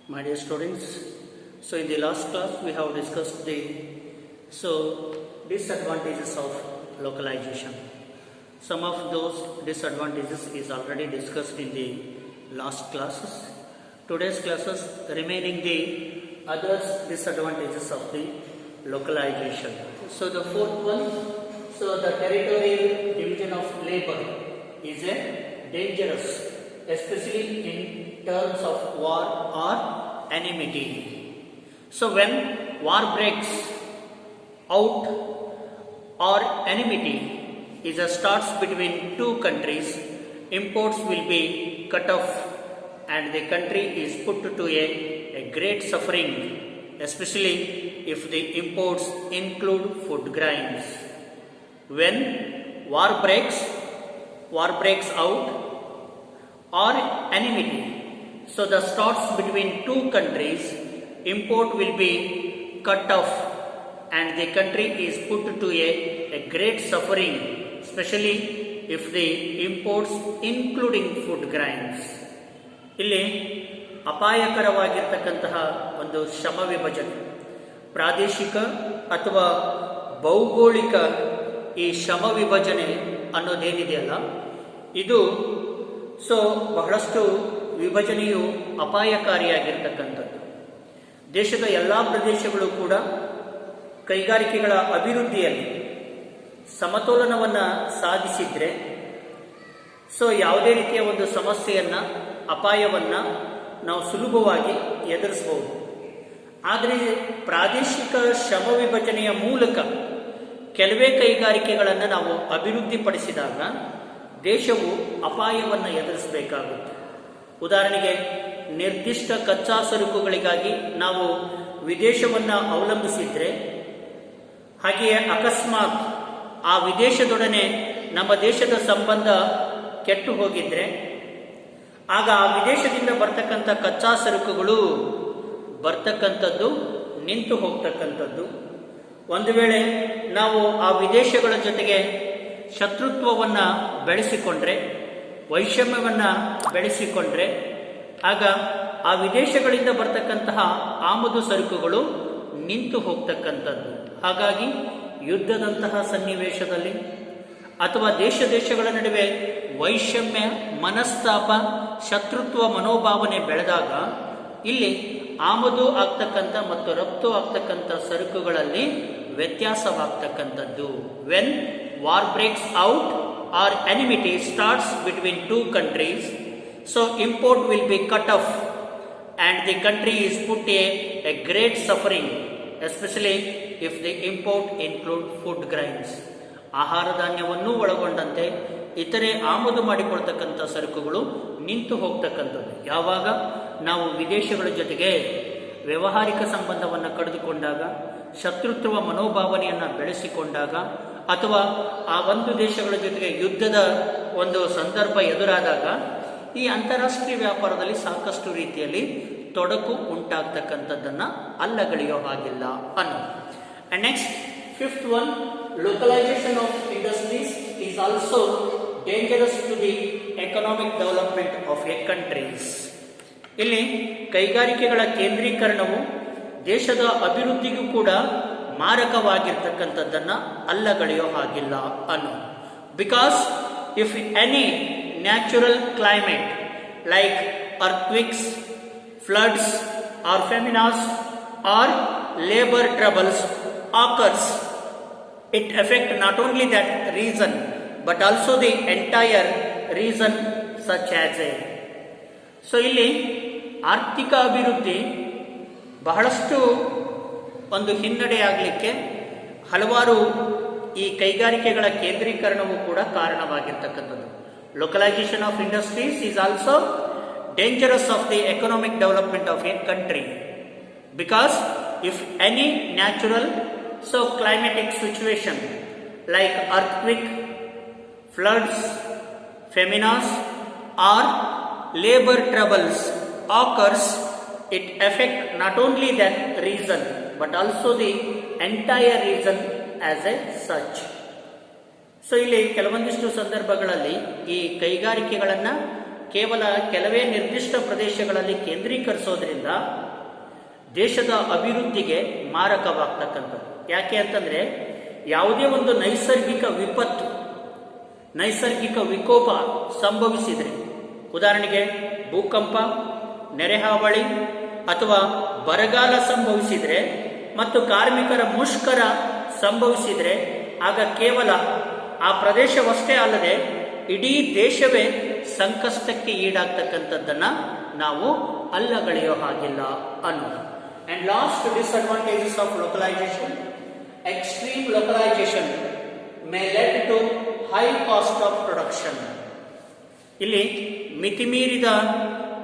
My dear students, so in the last class we have discussed the disadvantages of localization. Some of those disadvantages is already discussed in the last classes. Today's classes remaining the other disadvantages of the localization. So the fourth one, so the territorial division of labor is a dangerous, especially in terms of war or enmity. So when war breaks out or enmity is a starts between two countries, imports will be cut off and the country is put to a great suffering, especially if the imports include food grains. When war breaks out or enmity, so the starts between two countries, import will be cut off and the country is put to a great suffering, especially if the imports including food grains. ಇಲ್ಲಿ ಅಪಾಯಕರವಾಗಿರ್ತಕ್ಕಂತಹ ಒಂದು ಶ್ರಮ ವಿಭಜನೆ, ಪ್ರಾದೇಶಿಕ ಅಥವಾ ಭೌಗೋಳಿಕ ಈ ಶ್ರಮ ವಿಭಜನೆ ಅನ್ನೋದೇನಿದೆಯಲ್ಲ, ಇದು ಬಹಳಷ್ಟು ವಿಭಜನೆಯು ಅಪಾಯಕಾರಿಯಾಗಿರ್ತಕ್ಕಂಥದ್ದು. ದೇಶದ ಎಲ್ಲ ಪ್ರದೇಶಗಳು ಕೂಡ ಕೈಗಾರಿಕೆಗಳ ಅಭಿವೃದ್ಧಿಯಲ್ಲಿ ಸಮತೋಲನವನ್ನು ಸಾಧಿಸಿದ್ರೆ ಯಾವುದೇ ರೀತಿಯ ಒಂದು ಸಮಸ್ಯೆಯನ್ನು, ಅಪಾಯವನ್ನು ನಾವು ಸುಲಭವಾಗಿ ಎದುರಿಸಬಹುದು. ಆದರೆ ಪ್ರಾದೇಶಿಕ ಶ್ರಮ ವಿಭಜನೆಯ ಮೂಲಕ ಕೆಲವೇ ಕೈಗಾರಿಕೆಗಳನ್ನು ನಾವು ಅಭಿವೃದ್ಧಿಪಡಿಸಿದಾಗ ದೇಶವು ಅಪಾಯವನ್ನು ಎದುರಿಸಬೇಕಾಗುತ್ತೆ. ಉದಾಹರಣೆಗೆ, ನಿರ್ದಿಷ್ಟ ಕಚ್ಚಾ ಸರಕುಗಳಿಗಾಗಿ ನಾವು ವಿದೇಶವನ್ನು ಅವಲಂಬಿಸಿದ್ರೆ, ಹಾಗೆಯೇ ಅಕಸ್ಮಾತ್ ಆ ವಿದೇಶದೊಡನೆ ನಮ್ಮ ದೇಶದ ಸಂಬಂಧ ಕೆಟ್ಟು ಹೋಗಿದ್ರೆ, ಆಗ ಆ ವಿದೇಶದಿಂದ ಬರ್ತಕ್ಕಂಥ ಕಚ್ಚಾ ಸರಕುಗಳು ಬರ್ತಕ್ಕಂಥದ್ದು ನಿಂತು ಹೋಗ್ತಕ್ಕಂಥದ್ದು. ಒಂದು ವೇಳೆ ನಾವು ಆ ವಿದೇಶಗಳ ಜೊತೆಗೆ ಶತ್ರುತ್ವವನ್ನು ಬೆಳೆಸಿಕೊಂಡ್ರೆ, ವೈಷಮ್ಯವನ್ನು ಬೆಳೆಸಿಕೊಂಡ್ರೆ, ಆಗ ಆ ವಿದೇಶಗಳಿಂದ ಬರ್ತಕ್ಕಂತಹ ಆಮದು ಸರಕುಗಳು ನಿಂತು ಹೋಗ್ತಕ್ಕಂಥದ್ದು. ಹಾಗಾಗಿ ಯುದ್ಧದಂತಹ ಸನ್ನಿವೇಶದಲ್ಲಿ ಅಥವಾ ದೇಶಗಳ ನಡುವೆ ವೈಷಮ್ಯ, ಮನಸ್ತಾಪ, ಶತ್ರುತ್ವ ಮನೋಭಾವನೆ ಬೆಳೆದಾಗ ಇಲ್ಲಿ ಆಮದು ಆಗ್ತಕ್ಕಂಥ ಮತ್ತು ರಫ್ತು ಆಗ್ತಕ್ಕಂಥ ಸರಕುಗಳಲ್ಲಿ ವ್ಯತ್ಯಾಸವಾಗ್ತಕ್ಕಂಥದ್ದು. When war breaks out or enmity starts between two countries, so import will be cut off and the country is put a great suffering, especially if the import include food grains. ಆಹಾರ ಧಾನ್ಯವನ್ನು ಒಳಗೊಂಡಂತೆ ಇತರೆ ಆಮದು ಮಾಡಿಕೊಳ್ತಕ್ಕಂಥ ಸರಕುಗಳು ನಿಂತು ಹೋಗ್ತಕ್ಕಂಥದ್ದು. ಯಾವಾಗ ನಾವು ವಿದೇಶಗಳ ಜೊತೆಗೆ ವ್ಯಾವಹಾರಿಕ ಸಂಬಂಧವನ್ನು ಕಡಿದುಕೊಂಡಾಗ, ಶತ್ರುತ್ವ ಮನೋಭಾವನೆಯನ್ನು ಬೆಳೆಸಿಕೊಂಡಾಗ, ಅಥವಾ ಆ ಒಂದು ದೇಶಗಳ ಜೊತೆಗೆ ಯುದ್ಧದ ಒಂದು ಸಂದರ್ಭ ಎದುರಾದಾಗ ಈ ಅಂತಾರಾಷ್ಟ್ರೀಯ ವ್ಯಾಪಾರದಲ್ಲಿ ಸಾಕಷ್ಟು ರೀತಿಯಲ್ಲಿ ತೊಡಕು ಉಂಟಾಗ್ತಕ್ಕಂಥದ್ದನ್ನು ಅಲ್ಲಗಳೆಯೋ ಹಾಗಿಲ್ಲ ಅನ್ನೋದು. And next, fifth one, localisation of industries is also dangerous to the economic development of a countries. ಇಲ್ಲಿ ಕೈಗಾರಿಕೆಗಳ ಕೇಂದ್ರೀಕರಣವು ದೇಶದ ಅಭಿವೃದ್ಧಿಗೂ ಕೂಡ ಮಾರಕವಾಗಿರ್ತಕ್ಕಂಥದ್ದನ್ನು ಅಲ್ಲಗಳೆಯೋ ಹಾಗಿಲ್ಲ ಅನ್ನೋದು. Because if any natural climate like earthquakes, floods or famines or labour troubles occurs, it affect not only that region but also the entire region such as a. ಇಲ್ಲಿ ಆರ್ಥಿಕ ಅಭಿವೃದ್ಧಿ ಬಹಳಷ್ಟು ಒಂದು ಹಿನ್ನಡೆಯಾಗಲಿಕ್ಕೆ ಹಲವಾರು ಈ ಕೈಗಾರಿಕೆಗಳ ಕೇಂದ್ರೀಕರಣವು ಕೂಡ ಕಾರಣವಾಗಿರ್ತಕ್ಕಂಥದ್ದು. Localisation of industries is also dangerous of the economic development of a country, because if any natural climatic situation like earthquake, floods, feminas or labor troubles occurs, it affect not only that region but also the entire region as a such. ಇಲ್ಲಿ ಕೆಲವೊಂದಿಷ್ಟು ಸಂದರ್ಭಗಳಲ್ಲಿ ಈ ಕೈಗಾರಿಕೆಗಳನ್ನು ಕೇವಲ ಕೆಲವೇ ನಿರ್ದಿಷ್ಟ ಪ್ರದೇಶಗಳಲ್ಲಿ ಕೇಂದ್ರೀಕರಿಸೋದ್ರಿಂದ ದೇಶದ ಅಭಿವೃದ್ಧಿಗೆ ಮಾರಕವಾಗ್ತಕ್ಕಂಥದ್ದು. ಯಾಕೆ ಅಂತಂದರೆ ಯಾವುದೇ ಒಂದು ನೈಸರ್ಗಿಕ ವಿಪತ್ತು, ನೈಸರ್ಗಿಕ ವಿಕೋಪ ಸಂಭವಿಸಿದರೆ, ಉದಾಹರಣೆಗೆ ಭೂಕಂಪ, ನೆರೆಹಾವಳಿ ಅಥವಾ ಬರಗಾಲ ಸಂಭವಿಸಿದರೆ ಮತ್ತು ಕಾರ್ಮಿಕರ ಮುಷ್ಕರ ಸಂಭವಿಸಿದರೆ ಆಗ ಕೇವಲ ಆ ಪ್ರದೇಶವಷ್ಟೇ ಅಲ್ಲದೆ ಇಡೀ ದೇಶವೇ ಸಂಕಷ್ಟಕ್ಕೆ ಈಡಾಗ್ತಕ್ಕಂಥದ್ದನ್ನು ನಾವು ಅಲ್ಲಗಳೆಯೋ ಹಾಗಿಲ್ಲ ಅನ್ನೋದು. And last disadvantages of localization. Extreme localization may lead to high cost of production. ಇಲ್ಲಿ ಮಿತಿಮೀರಿದ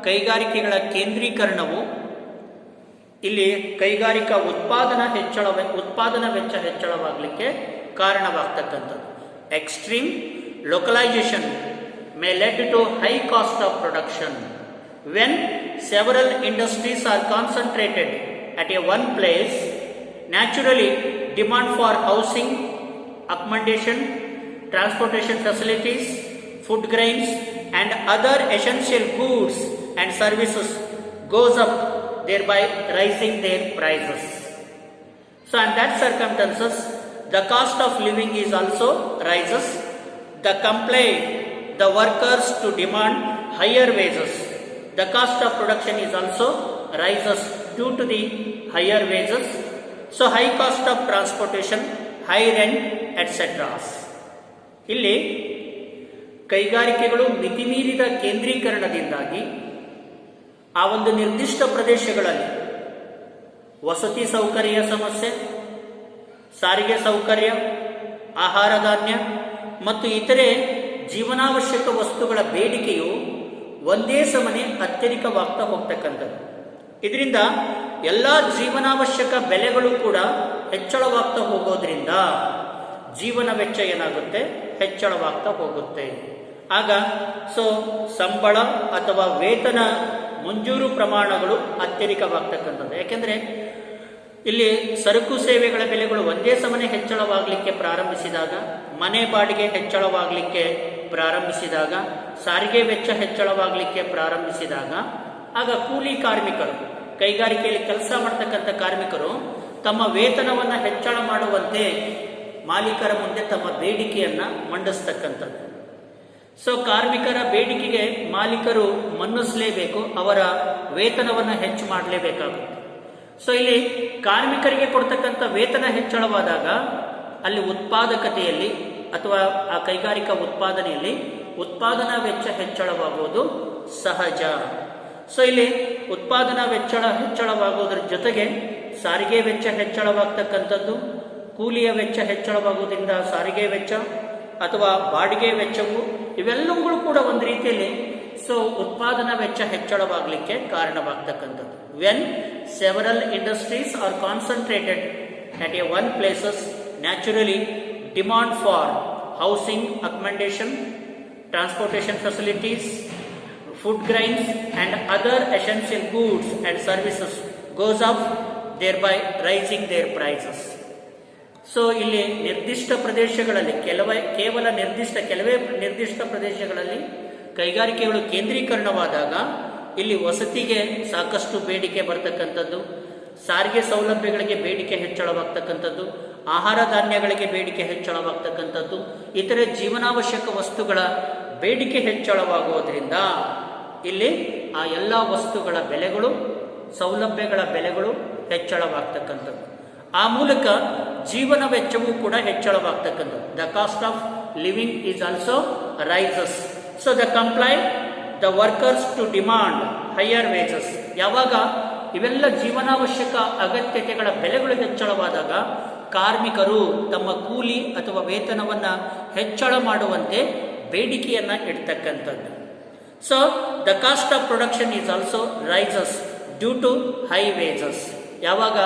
ಕೈಗಾರಿಕೆಗಳ ಕೇಂದ್ರೀಕರಣವು ಇಲ್ಲಿ ಕೈಗಾರಿಕಾ ಉತ್ಪಾದನಾ ವೆಚ್ಚ ಹೆಚ್ಚಳವಾಗಲಿಕ್ಕೆ ಕಾರಣವಾಗ್ತಕ್ಕಂಥದ್ದು. Extreme localisation may lead to high cost of production. When several industries are concentrated at a one place, naturally demand for housing, accommodation, transportation facilities, food grains and other essential goods and services goes up, thereby rising their prices. So in that circumstances the cost of living is also rises. The compel the workers to demand higher wages. The cost of production is also rises due to the higher wages. So high cost of transportation, high rent, etc. ಇಲ್ಲಿ ಕೈಗಾರಿಕೆಗಳು ಮಿತಿಮೀರಿದ ಕೇಂದ್ರೀಕರಣದಿಂದಾಗಿ ಆ ಒಂದು ನಿರ್ದಿಷ್ಟ ಪ್ರದೇಶಗಳಲ್ಲಿ ವಸತಿ ಸೌಕರ್ಯ ಸಮಸ್ಯೆ, ಸಾರಿಗೆ ಸೌಕರ್ಯ, ಆಹಾರ ಧಾನ್ಯ ಮತ್ತು ಇತರೆ ಜೀವನಾವಶ್ಯಕ ವಸ್ತುಗಳ ಬೇಡಿಕೆಯು ಒಂದೇ ಸಮನೆ ಅತ್ಯಧಿಕವಾಗ್ತಾ ಹೋಗ್ತಕ್ಕಂಥದ್ದು. ಇದರಿಂದ ಎಲ್ಲ ಜೀವನಾವಶ್ಯಕ ಬೆಲೆಗಳು ಕೂಡ ಹೆಚ್ಚಳವಾಗ್ತಾ ಹೋಗೋದ್ರಿಂದ ಜೀವನ ವೆಚ್ಚ ಏನಾಗುತ್ತೆ, ಹೆಚ್ಚಳವಾಗ್ತಾ ಹೋಗುತ್ತೆ. ಆಗ ಸಂಬಳ ಅಥವಾ ವೇತನ ಮಂಜೂರು ಪ್ರಮಾಣಗಳು ಅತ್ಯಧಿಕವಾಗ್ತಕ್ಕಂಥದ್ದು. ಯಾಕೆಂದರೆ ಇಲ್ಲಿ ಸರಕು ಸೇವೆಗಳ ಬೆಲೆಗಳು ಒಂದೇ ಸಮನೆ ಹೆಚ್ಚಳವಾಗಲಿಕ್ಕೆ ಪ್ರಾರಂಭಿಸಿದಾಗ, ಮನೆ ಬಾಡಿಗೆ ಹೆಚ್ಚಳವಾಗಲಿಕ್ಕೆ ಪ್ರಾರಂಭಿಸಿದಾಗ, ಸಾರಿಗೆ ವೆಚ್ಚ ಹೆಚ್ಚಳವಾಗಲಿಕ್ಕೆ ಪ್ರಾರಂಭಿಸಿದಾಗ ಆಗ ಕೂಲಿ ಕಾರ್ಮಿಕರು, ಕೈಗಾರಿಕೆಯಲ್ಲಿ ಕೆಲಸ ಮಾಡ್ತಕ್ಕಂಥ ಕಾರ್ಮಿಕರು ತಮ್ಮ ವೇತನವನ್ನು ಹೆಚ್ಚಳ ಮಾಡುವಂತೆ ಮಾಲೀಕರ ಮುಂದೆ ತಮ್ಮ ಬೇಡಿಕೆಯನ್ನು ಮಂಡಿಸ್ತಕ್ಕಂಥದ್ದು. ಕಾರ್ಮಿಕರ ಬೇಡಿಕೆಗೆ ಮಾಲೀಕರು ಮನ್ನಿಸಲೇಬೇಕು, ಅವರ ವೇತನವನ್ನು ಹೆಚ್ಚು ಮಾಡಲೇಬೇಕಾಗುತ್ತೆ. ಇಲ್ಲಿ ಕಾರ್ಮಿಕರಿಗೆ ಕೊಡ್ತಕ್ಕಂಥ ವೇತನ ಹೆಚ್ಚಳವಾದಾಗ ಅಲ್ಲಿ ಉತ್ಪಾದಕತೆಯಲ್ಲಿ ಅಥವಾ ಆ ಕೈಗಾರಿಕಾ ಉತ್ಪಾದನೆಯಲ್ಲಿ ಉತ್ಪಾದನಾ ವೆಚ್ಚ ಹೆಚ್ಚಳವಾಗುವುದು ಸಹಜ. ಇಲ್ಲಿ ಉತ್ಪಾದನಾ ವೆಚ್ಚ ಹೆಚ್ಚಳವಾಗುವುದರ ಜೊತೆಗೆ ಸಾರಿಗೆ ವೆಚ್ಚ ಹೆಚ್ಚಳವಾಗ್ತಕ್ಕಂಥದ್ದು, ಕೂಲಿಯ ವೆಚ್ಚ ಹೆಚ್ಚಳವಾಗುವುದರಿಂದ ಸಾರಿಗೆ ವೆಚ್ಚ ಅಥವಾ ಬಾಡಿಗೆ ವೆಚ್ಚವು ಇವೆಲ್ಲವುಗಳು ಕೂಡ ಒಂದು ರೀತಿಯಲ್ಲಿ ಉತ್ಪಾದನಾ ವೆಚ್ಚ ಹೆಚ್ಚಳವಾಗಲಿಕ್ಕೆ ಕಾರಣವಾಗ್ತಕ್ಕಂಥದ್ದು. When several industries are concentrated at a one places, naturally demand for housing, accommodation, transportation facilities, food grains and other essential goods and services goes up, thereby rising their prices. ಇಲ್ಲಿ ನಿರ್ದಿಷ್ಟ ಪ್ರದೇಶಗಳಲ್ಲಿ ಕೆಲವೇ ನಿರ್ದಿಷ್ಟ ಪ್ರದೇಶಗಳಲ್ಲಿ ಕೈಗಾರಿಕೆಗಳು ಕೇಂದ್ರೀಕರಣವಾದಾಗ ಇಲ್ಲಿ ವಸತಿಗೆ ಸಾಕಷ್ಟು ಬೇಡಿಕೆ ಬರ್ತಕ್ಕಂಥದ್ದು, ಸಾರಿಗೆ ಸೌಲಭ್ಯಗಳಿಗೆ ಬೇಡಿಕೆ ಹೆಚ್ಚಳವಾಗ್ತಕ್ಕಂಥದ್ದು, ಆಹಾರ ಧಾನ್ಯಗಳಿಗೆ ಬೇಡಿಕೆ ಹೆಚ್ಚಳವಾಗ್ತಕ್ಕಂಥದ್ದು, ಇತರೆ ಜೀವನಾವಶ್ಯಕ ವಸ್ತುಗಳ ಬೇಡಿಕೆ ಹೆಚ್ಚಳವಾಗುವುದರಿಂದ ಇಲ್ಲಿ ಆ ಎಲ್ಲ ವಸ್ತುಗಳ ಬೆಲೆಗಳು, ಸೌಲಭ್ಯಗಳ ಬೆಲೆಗಳು ಹೆಚ್ಚಳವಾಗ್ತಕ್ಕಂಥದ್ದು. ಆ ಮೂಲಕ ಜೀವನ ವೆಚ್ಚವೂ ಕೂಡ ಹೆಚ್ಚಳವಾಗ್ತಕ್ಕಂಥದ್ದು. The cost of living is also rises. The comply the workers to demand higher wages. ಯಾವಾಗ ಇವೆಲ್ಲ ಜೀವನಾವಶ್ಯಕ ಅಗತ್ಯತೆಗಳ ಬೆಲೆಗಳು ಹೆಚ್ಚಳವಾದಾಗ ಕಾರ್ಮಿಕರು ತಮ್ಮ ಕೂಲಿ ಅಥವಾ ವೇತನವನ್ನು ಹೆಚ್ಚಳ ಮಾಡುವಂತೆ ಬೇಡಿಕೆಯನ್ನು ಇಡ್ತಕ್ಕಂಥದ್ದು. The cost of production is also rises due to high wages. ಯಾವಾಗ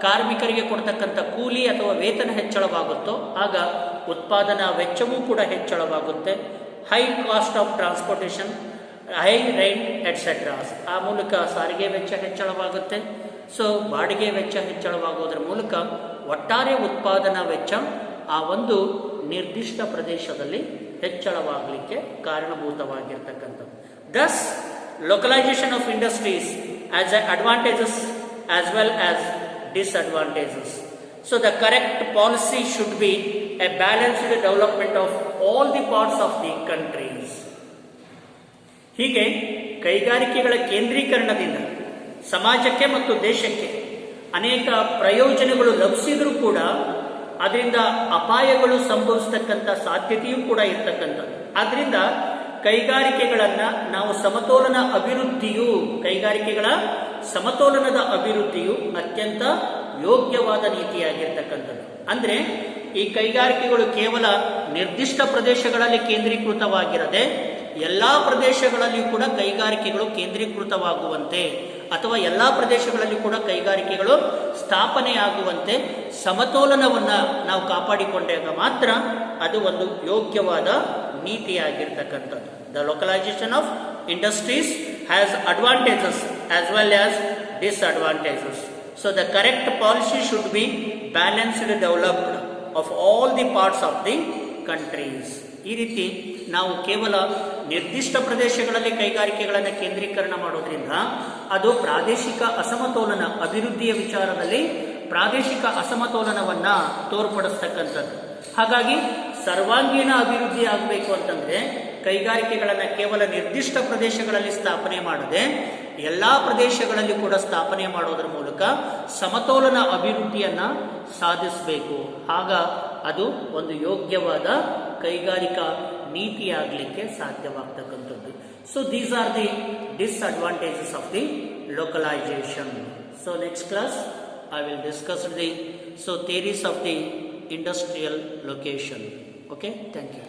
ಕಾರ್ಮಿಕರಿಗೆ ಕೊಡ್ತಕ್ಕಂಥ ಕೂಲಿ ಅಥವಾ ವೇತನ ಹೆಚ್ಚಳವಾಗುತ್ತೋ ಆಗ ಉತ್ಪಾದನಾ ವೆಚ್ಚವೂ ಕೂಡ ಹೆಚ್ಚಳವಾಗುತ್ತೆ. High cost of transportation, high rent etcetera. ಆ ಮೂಲಕ ಸಾರಿಗೆ ವೆಚ್ಚ ಹೆಚ್ಚಳವಾಗುತ್ತೆ. ಬಾಡಿಗೆ ವೆಚ್ಚ ಹೆಚ್ಚಳವಾಗುವುದರ ಮೂಲಕ ಒಟ್ಟಾರೆ ಉತ್ಪಾದನಾ ವೆಚ್ಚ ಆ ಒಂದು ನಿರ್ದಿಷ್ಟ ಪ್ರದೇಶದಲ್ಲಿ ಹೆಚ್ಚಳವಾಗಲಿಕ್ಕೆ ಕಾರಣಭೂತವಾಗಿರ್ತಕ್ಕಂಥದ್ದು. Thus, localization of industries has advantages as well as disadvantages. So the correct policy should be a balanced development of all the parts of the countries. ಹೀಗೆ ಕೈಗಾರಿಕೆಗಳ ಕೇಂದ್ರೀಕರಣದಿಂದ ಸಮಾಜಕ್ಕೆ ಮತ್ತು ದೇಶಕ್ಕೆ ಅನೇಕ ಪ್ರಯೋಜನಗಳು ಲಭಿಸಿದರೂ ಕೂಡ ಅದರಿಂದ ಅಪಾಯಗಳು ಸಂಭವಿಸತಕ್ಕಂಥ ಸಾಧ್ಯತೆಯೂ ಕೂಡ ಇರ್ತಕ್ಕಂಥದ್ದು. ಆದ್ದರಿಂದ ಕೈಗಾರಿಕೆಗಳನ್ನು ನಾವು ಕೈಗಾರಿಕೆಗಳ ಸಮತೋಲನದ ಅಭಿವೃದ್ಧಿಯು ಅತ್ಯಂತ ಯೋಗ್ಯವಾದ ನೀತಿಯಾಗಿರ್ತಕ್ಕಂಥದ್ದು. ಅಂದರೆ ಈ ಕೈಗಾರಿಕೆಗಳು ಕೇವಲ ನಿರ್ದಿಷ್ಟ ಪ್ರದೇಶಗಳಲ್ಲಿ ಕೇಂದ್ರೀಕೃತವಾಗಿರದೆ ಎಲ್ಲ ಪ್ರದೇಶಗಳಲ್ಲಿಯೂ ಕೂಡ ಕೈಗಾರಿಕೆಗಳು ಕೇಂದ್ರೀಕೃತವಾಗುವಂತೆ ಅಥವಾ ಎಲ್ಲ ಪ್ರದೇಶಗಳಲ್ಲಿ ಕೂಡ ಕೈಗಾರಿಕೆಗಳು ಸ್ಥಾಪನೆಯಾಗುವಂತೆ ಸಮತೋಲನವನ್ನು ನಾವು ಕಾಪಾಡಿಕೊಂಡಾಗ ಮಾತ್ರ ಅದು ಒಂದು ಯೋಗ್ಯವಾದ ನೀತಿಯಾಗಿರ್ತಕ್ಕಂಥದ್ದು. The localisation of industries has advantages as well as disadvantages. So the correct policy should be balanced developed of all the parts of the countries. ಈ ರೀತಿ ನಾವು ಕೇವಲ ನಿರ್ದಿಷ್ಟ ಪ್ರದೇಶಗಳಲ್ಲಿ ಕೈಗಾರಿಕೆಗಳನ್ನು ಕೇಂದ್ರೀಕರಣ ಮಾಡೋದ್ರಿಂದ ಅದು ಪ್ರಾದೇಶಿಕ ಅಸಮತೋಲನ ಅಭಿವೃದ್ಧಿಯ ವಿಚಾರದಲ್ಲಿ ಪ್ರಾದೇಶಿಕ ಅಸಮತೋಲನವನ್ನು ತೋರ್ಪಡಿಸ್ತಕ್ಕಂಥದ್ದು. ಹಾಗಾಗಿ ಸರ್ವಾಂಗೀಣ ಅಭಿವೃದ್ಧಿ ಆಗಬೇಕು ಅಂತಂದರೆ ಕೈಗಾರಿಕೆಗಳನ್ನು ಕೇವಲ ನಿರ್ದಿಷ್ಟ ಪ್ರದೇಶಗಳಲ್ಲಿ ಸ್ಥಾಪನೆ ಮಾಡದೆ ಎಲ್ಲ ಪ್ರದೇಶಗಳಲ್ಲಿ ಕೂಡ ಸ್ಥಾಪನೆ ಮಾಡೋದ್ರ ಮೂಲಕ ಸಮತೋಲನ ಅಭಿವೃದ್ಧಿಯನ್ನು ಸಾಧಿಸಬೇಕು. ಆಗ ಅದು ಒಂದು ಯೋಗ್ಯವಾದ ಕೈಗಾರಿಕಾ ನೀತಿಯಾಗಲಿಕ್ಕೆ ಸಾಧ್ಯವಾಗ್ತಕ್ಕಂಥದ್ದು. So these are the disadvantages of the localisation. So next class I will discuss the theories of the industrial location. Okay, thank you.